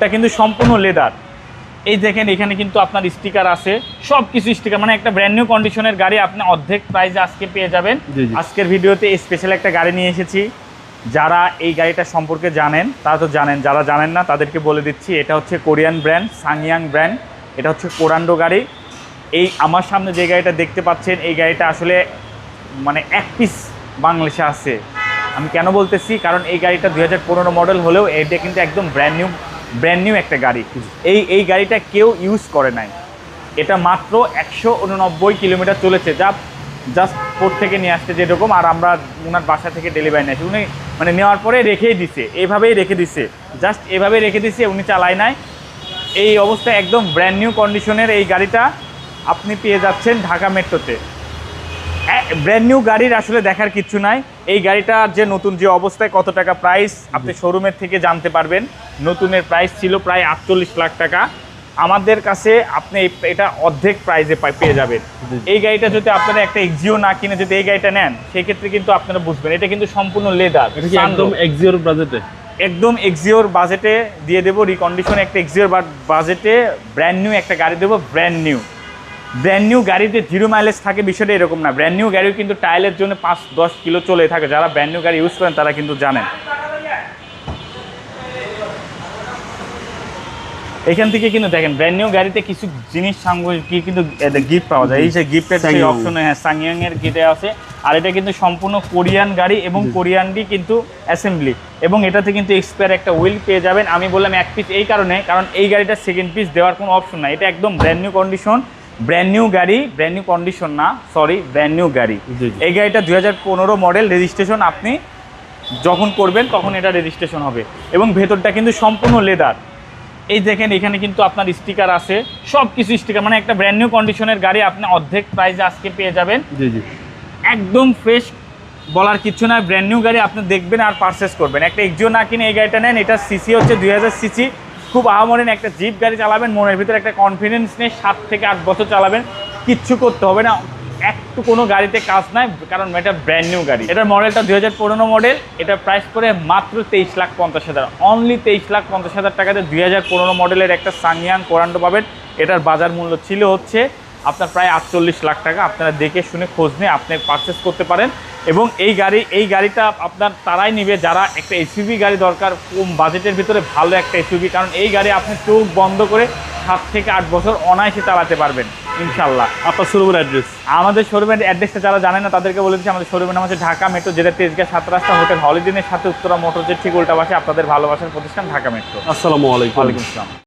ভেতরটা কিন্তু সম্পূর্ণ লেদার। এই দেখেন এখানে কিন্তু আপনার স্টিকার আছে, সব কিছু স্টিকার, মানে একটা ব্র্যান্ড নিউ কন্ডিশনের গাড়ি আপনি অর্ধেক প্রাইসে আজকে পেয়ে যাবেন। আজকের ভিডিওতে স্পেশাল একটা গাড়ি নিয়ে এসেছি। যারা এই গাড়িটা সম্পর্কে জানেন তারা তো জানেন, যারা জানেন না তাদেরকে বলে দিচ্ছি, এটা হচ্ছে কোরিয়ান ব্র্যান্ড, সাংয়াং ব্র্যান্ড। এটা হচ্ছে কোরান্ডো গাড়ি। এই আমার সামনে যে গাড়িটা দেখতে পাচ্ছেন, এই গাড়িটা আসলে মানে এক পিস বাংলাদেশে আছে। আমি কেন বলতেছি, কারণ এই গাড়িটা 2015 মডেল হলেও এটা কিন্তু একদম ব্র্যান্ড নিউ একটা গাড়ি। এই গাড়িটা কেউ ইউজ করে নাই। এটা মাত্র 189 কিলোমিটার চলেছে, জাস্ট পোর্ট থেকে নিয়ে আসতে যেরকম, আর আমরা ওনার বাসা থেকে ডেলিভারি নিয়েছি। উনি মানে নেওয়ার পরে রেখেই দিছে, এইভাবেই রেখে দিছে, জাস্ট এভাবেই রেখে দিছে, উনি চালায় নাই। এই অবস্থায় একদম ব্র্যান্ড নিউ কন্ডিশনের এই গাড়িটা আপনি পেয়ে যাচ্ছেন ঢাকা মেট্রোতে। ব্র্যান্ড নিউ গাড়ির আসলে দেখার কিচ্ছু নাই। এই গাড়িটার যে নতুন যে অবস্থায় কত টাকা প্রাইস আপনি শোরুমের থেকে জানতে পারবেন। নতুনের প্রাইস ছিল প্রায় 48 লাখ টাকা, আমাদের কাছে আপনি এটা অর্ধেক প্রাইসে পেয়ে যাবেন। এই গাড়িটা যদি আপনারা একটা এক্সিও না কিনে যদি এই গাড়িটা নেন, সেই ক্ষেত্রে কিন্তু আপনারা বুঝবেন এটা কিন্তু সম্পূর্ণ লেদার। একদম এক্সিওর বাজেটে, একদম এক্সিওর বাজেটে দিয়ে দেবো, রিকন্ডিশন একটা এক্সিওর বাজেটে ব্র্যান্ড নিউ একটা গাড়ি দেবো। ব্র্যান্ড নিউ গাড়িতে 0 মাইলেজ থাকে, বিষয়টা এরকম না। ব্র্যান্ড নিউ গাড়িও কিন্তু টায়ারের জন্য 5-10 কিলো চলে থাকে। যারা ব্র্যান্ড নিউ গাড়ি ইউজ করেন তারা কিন্তু জানেন। এখান থেকে কিন্তু দেখেন ব্র্যান্ড নিউ গাড়িতে কিছু জিনিস সামগ্রী কিন্তু গিফট পাওয়া যায়। এই যে গিফটের যে অপশনে, হ্যাঁ, সাংয়াং এর গিফটে আছে। আর এটা কিন্তু সম্পূর্ণ কোরিয়ান গাড়ি এবং কোরিয়ানই কিন্তু অ্যাসেম্বলি, এবং এটাতে কিন্তু এক্সপায়ার একটা হুইল পেয়ে যাবেন। আমি বললাম এক পিস এই কারণে, কারণ এই গাড়িটা সেকেন্ড পিস দেওয়ার কোনো অপশন নাই। এটা একদম brand new condition, brand new গাড়ি, ব্র্যান্ড নিউ কন্ডিশন না, সরি, ব্র্যান্ড নিউ গাড়ি। এই গাড়িটা 2015 মডেল, রেজিস্ট্রেশন আপনি যখন করবেন তখন এটা রেজিস্ট্রেশন হবে, এবং ভেতরটা কিন্তু সম্পূর্ণ লেদার। এই দেখেন এখানে কিন্তু আপনার স্টিকার আছে, সব কিছু স্টিকার, মানে একটা ব্র্যান্ড নিউ কন্ডিশনের গাড়ি আপনি অর্ধেক প্রাইসে আজকে পেয়ে যাবেন। একদম ফ্রেশ, বলার কিছু না। ব্র্যান্ড নিউ গাড়ি আপনি দেখবেন আর পারচেস করবেন। একটা এক্সিও না কিনে এই গাড়িটা নেন। এটা সিসি হচ্ছে 2000 সিসি, খুব আহামরি একটা জিপ গাড়ি চালাবেন, মনের ভিতরে একটা কনফিডেন্স নেই, 7 থেকে 8 বছর চালাবেন, কিচ্ছু করতে হবে না, একটু কোনো গাড়িতে কাজ নাই, কারণ এটা ব্র্যান্ড নিউ গাড়ি। এটার মডেলটা 2015 মডেল। এটা প্রাইস পড়ে মাত্র 23,50,000, অনলি 23,50,000 টাকাতে 2015 মডেলের একটা সাংয়াং কোরান্ডো পাবেন। এটার বাজার মূল্য ছিল হচ্ছে আপনার প্রায় 48 লাখ টাকা। আপনারা দেখে শুনে খোঁজ নিয়ে আপনি পারচেস করতে পারেন। এবং এই গাড়িটা আপনার তারাই নেবে যারা একটা এসইউভি গাড়ি দরকার, কম বাজেটের ভিতরে ভালো একটা এসইউভি, কারণ এই গাড়ি আপনি চোখ বন্ধ করে 7 থেকে 8 বছর অনায়াসে চালাতে পারবেন ইনশাল্লাহ। আপনার শোরুমের অ্যাড্রেস? আমাদের শোরুমের অ্যাড্রেসটা যারা জানেন না তাদেরকে বলে দিচ্ছি, আমাদের শোরুমের নাম হচ্ছে ঢাকা মেট্রো, যেটা তেজগাঁ 7 রাস্তা হোটেল হলিডেনের সাথে উত্তরা মোটরসের ঠিক উল্টা পাশে, আপনাদের ভালোবাসার প্রতিষ্ঠান ঢাকা মেট্রো। আসসালামু আলাইকুম। ওয়ালাইকুম আসসালাম।